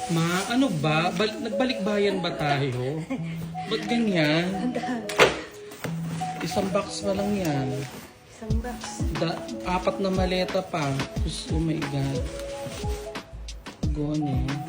Ma, ano ba? Nagbalik bayan ba tayo? Ba't ganyan? Isang box pa lang yan. Isang box. 4 na maleta pa. Oh my God. Gone eh.